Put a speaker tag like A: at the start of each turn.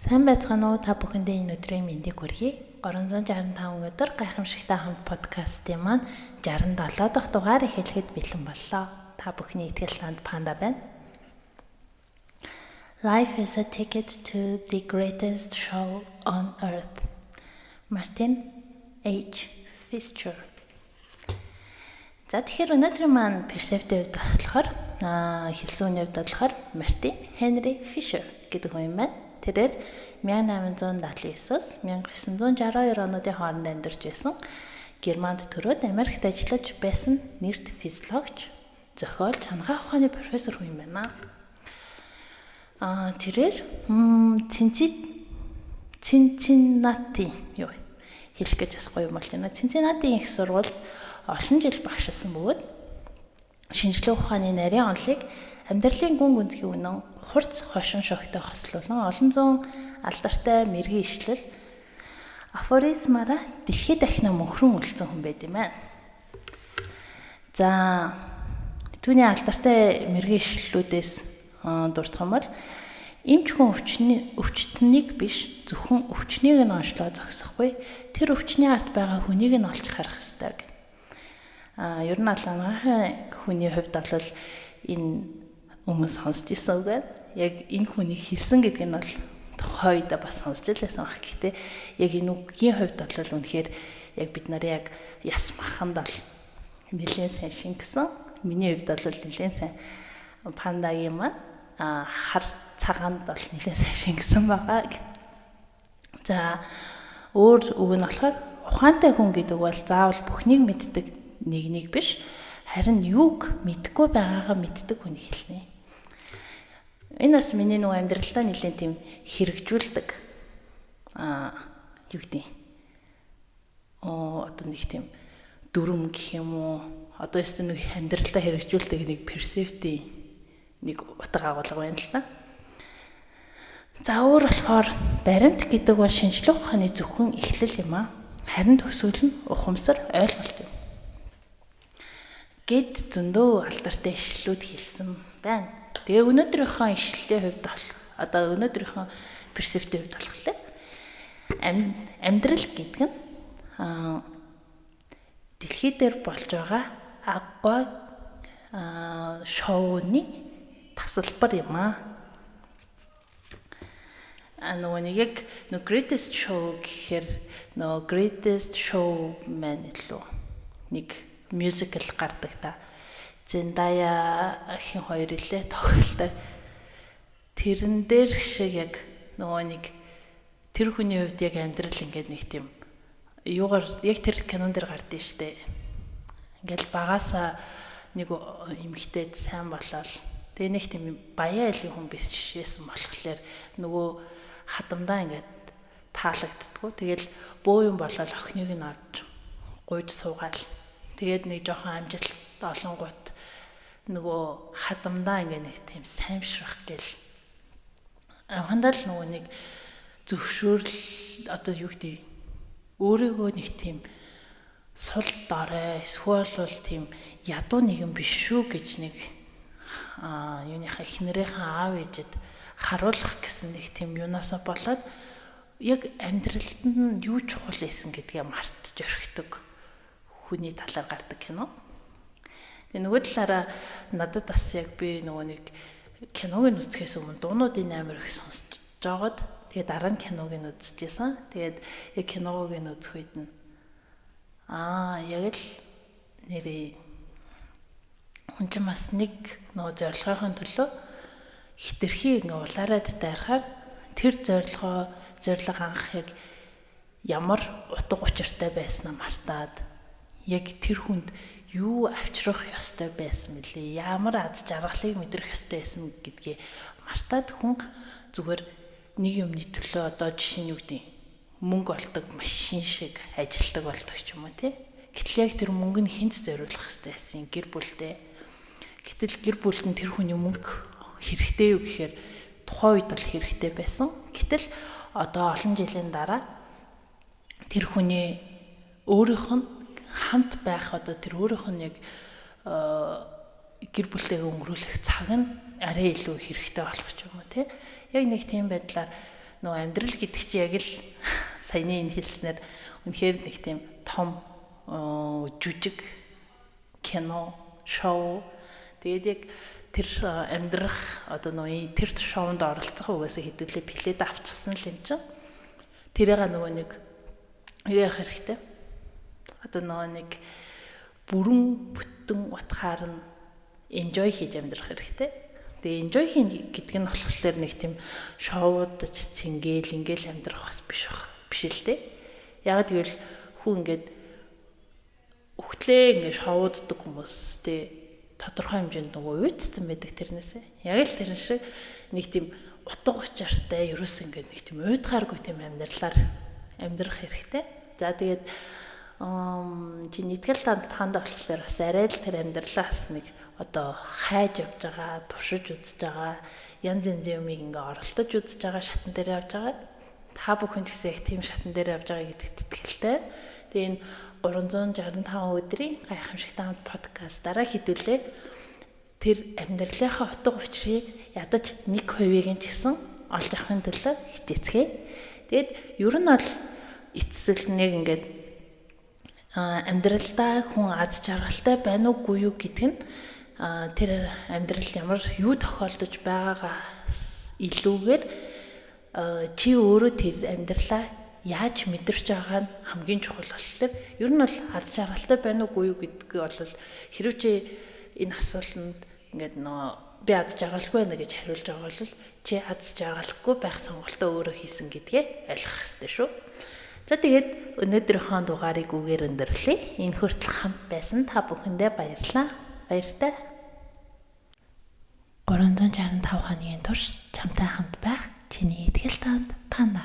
A: Сайн байцгаана уу, та бүхэндээ энэ өдрийн мэндийг хүргэе. 365 өдөр гайхамшигтай хамт подкастын маань 67 дахь дугаар эхлэхэд бэлэн боллоо. Та бүхний итгэл танд Панда байна. Life is a ticket to the greatest show on earth. Martin H. Fisher. За тэгэхээр өнөөдрийн маань персептив хувьд болохоор хэлсэн үний хувьд болохоор Мартин Хенри Фишер гэдэг хүн юм байна. Тэрээр 1879-с 1962 онуудын хооронд амьдарч байсан. Германд төрөөд Америкт ажиллаж байсан нэрд физиологч, зохиолч, хангаах ухааны профессор хүн юм байна. Тэрээр Цинциннати хэлэх гэж бас гоё юм болж байна. Цинциннатийн их сургуульд олон жил багшилсан бөгөөд шинжлэх ухааны нарийн онолыг амьдралын гүн гүнзгий үнэн хурц хошин шогтой хослуулан олон зуун алдартай мэргийн ишлэл афоризмаараа дэлхийд дахина мөнхрөн үлдсэн хүн байт юм байна. За түүний алдартай мэргийн ишлэлүүдээс дурдах юм бол эмч хүн өвчтнийг биш зөвхөн өвчнийг нь онцлоо зогсохгүй тэр өвчний ард байгаа хүнийг нь олж харах ёстой гэх. Ер нь алгааны хүний хувьд бол энэ өмнө сонсч ирсэн үг байна. Яг энэ хүнийг хэлсэн гэдэг нь бол тухайн үед бас сонсч байсан баг. Гэхдээ яг энэ үгийн хувьд бол үнэхээр яг бид нарын яг яс маханд бол нэлээд сайн шингэсэн. Миний хувьд бол нэлээд сайн Пандагийн маань хар цагаанд бол нэлээд сайн шингэсэн байгаа. За өөр үг нь болохоор ухаантай хүн гэдэг бол заавал бүхнийг мэддэг нэг биш харин юуг мэдгүй байгаагаа мэддэг хүнийг хэлнэ. Энэ бас миний нөгөө амьдралдаа нэлээд тийм хэрэгжүүлдэг юу гэдэг одоо нэг тийм дүрм гэх юм уу одоо эсвэл нэг амьдралдаа хэрэгжүүлдэг нэг персептийн нэг утга агуулга байна л да. За өөр болохоор баримт гэдэг бол шинжлэх ухааны зөвхөн эхлэл юм аа. Харин төсөөл нь ухамсар ойлголт юм. Гэд зөндөө алдартай ишлэлүүд хэлсэн байна. Тэгээ өнөөдрийнхөө ишлэлийн хувьд одоо өнөөдрийнхөө персептив хувьд болохоор амьдрал гэдэг нь дэлхий дээр болж байгаа агуй шоуны тасалбар юм аа. Нөгөө нэг яг greatest show гэхээр нөгөө greatest show man илүү нэг мюзикл гардаг та. Зендая хин хоёр илээ тоглолтой. Тэрэн дээр шиг яг нөгөө нэг тэр хүний хувьд яг амьдрал ингээд нэг тийм юугаар яг тэр кинон дээр гардыг штэ. Ингээл багаасаа нэг эмгтээд сайн болоод тэгээ нэг тийм баяа айлын хүн биш жишээсэн болохоор нөгөө хадамдаа ингээд таалагддггүй. Тэгэл бөө юм болоод охиныг нь авч гуйж суугаал. Тэгээд нэг жоохон амжилт олонгууд нөгөө хадамдаа ингээ нэг тийм саймшрах гэл. Хандаа л нөгөө нэг зөвшөөрөл одоо юу гэдэг өөрийгөө нэг тийм сул дорой эсвэл бол тийм ядуу нэгэн биш шүү гэж нэг юуныхаа эхнэрийнхээ аав ээжэд харуулах гэсэн нэг тийм юунасаа болоод яг амьдралд нь юу чухал байсан гэдгээ мартаж орхидог хүний талаар гардаг кино. Тэгээ нөгөө талаараа надад бас яг би нөгөө нэг киног нь үзэхээс өмнө дуунуудын амар их сонсож жагаад тэгээ дараа нь киног нь үзчихсэн. Тэгээд яг киног нь үзэх үед нь яг л нэрээ хүн чинь бас нэг нөгөө зорилгын төлөө хитрхи ингээ улаарад дайрахаар тэр зорилго анх яг ямар утга учиртай байснаа мартаад яг тэр хүнд юу авчрах ёстой байсан мөлий ямар аз жаргалыг мэдрэх ёстой байсан гэдгээ мартаад хүн зүгээр нэг юмны төлөө одоо жишээ нь юу гэдэг мөнгө олдог машин шиг ажилтдаг болдог ч юм уу тий. Гэтэл яг тэр мөнгө нь хинт зориулах ёстой байсан гэр бүлдээ. Гэтэл гэр бүлд нь тэр хүний мөнгө хэрэгтэй юу гэхээр тухайн үед бол хэрэгтэй байсан. Гэтэл одоо олон жилийн дараа тэр хүний өөрийнх нь хамт байх одоо тэр өөрийнх нь яг гэр бүлтэйгээ өнгөрүүлэх цаг нь арай илүү хэрэгтэй болох ч юм уу тий. Яг нэг тийм байдлаар нөгөө амьдрал гэдэг чи яг л саяны энэ хэлснээр үнэхээр нэг тийм том жүжиг кино шоу тэгээд яг тэр амьдрах одоо нөгөө тэр шоунд оролцох угаасаа хэдүүлээ билет авчихсан л юм чинь тэрийг нөгөө нэг юу яах хэрэгтэй одоо нөгөө нэг бүрэн бүтэн утгаар нь enjoy хийж амьдрах хэрэгтэй. Тэгээ enjoy хийн гэдэг нь болохоор нэг тийм шоудаж цингээл ингээл амьдрах бас биш л дээ. Яг тэгвэл хүн ингээд өгтлээ ингээд шоуддаг хүмүүс тий тодорхой хэмжээнд нөгөө үйдсэн байдаг тэрнээсээ. Яг л тэр шиг нэг тийм утга учиртай ерөөс ингээд нэг тийм уйдгааргүй тийм амьдралаар амьдрах хэрэгтэй. За тэгээд чи нийтгэл танд панда болохоор бас арай л тэр амьдралаас нэг одоо хайж явж байгаа, туршиж үзэж байгаа, янз янзын юмыг ингээ оролдож үзэж байгаа шатан дээр явж байгаа. Та бүхэн ч гэсэн яг тийм шатан дээр явж байгаа гэдэгт итгэлтэй. Тэгээ энэ 365 өдрийн гайхамшигтай хамт подкастаараа хэдүүлээ тэр амьдралынхаа утга учирыг ядаж 1% нь ч гэсэн олж авахын төлөө хичээцгээе. Тэгээд ер нь бол эцэсэл нэг ингээд амьдралдаа хүн аз жаргалтай байна уугүй юу гэдэг нь тэр амьдрал ямар юу тохиолдож байгаагаас илүүгээр чи өөрөө тэр амьдралаа яаж мэдэрч байгаа нь хамгийн чухал болохоор ер нь бол аз жаргалтай байна уугүй юу гэдгийг бол хэрвээ чи энэ асуултанд ингээд би аз жаргалгүй байна гэж хариулж байгаа бол чи аз жаргалгүй байх сонголтоо өөрөө хийсэн гэдгээ ойлгох хэрэгтэй шүү. За тэгээд өнөөдрийнхөө дугаарыг үгээр өндөрлөе. Энэ хүртэл хамт байсан та бүхэндээ баярлалаа. Баяртай. 365 хоногийн турш чамтай хамт байх чиний итгэл таанд панда.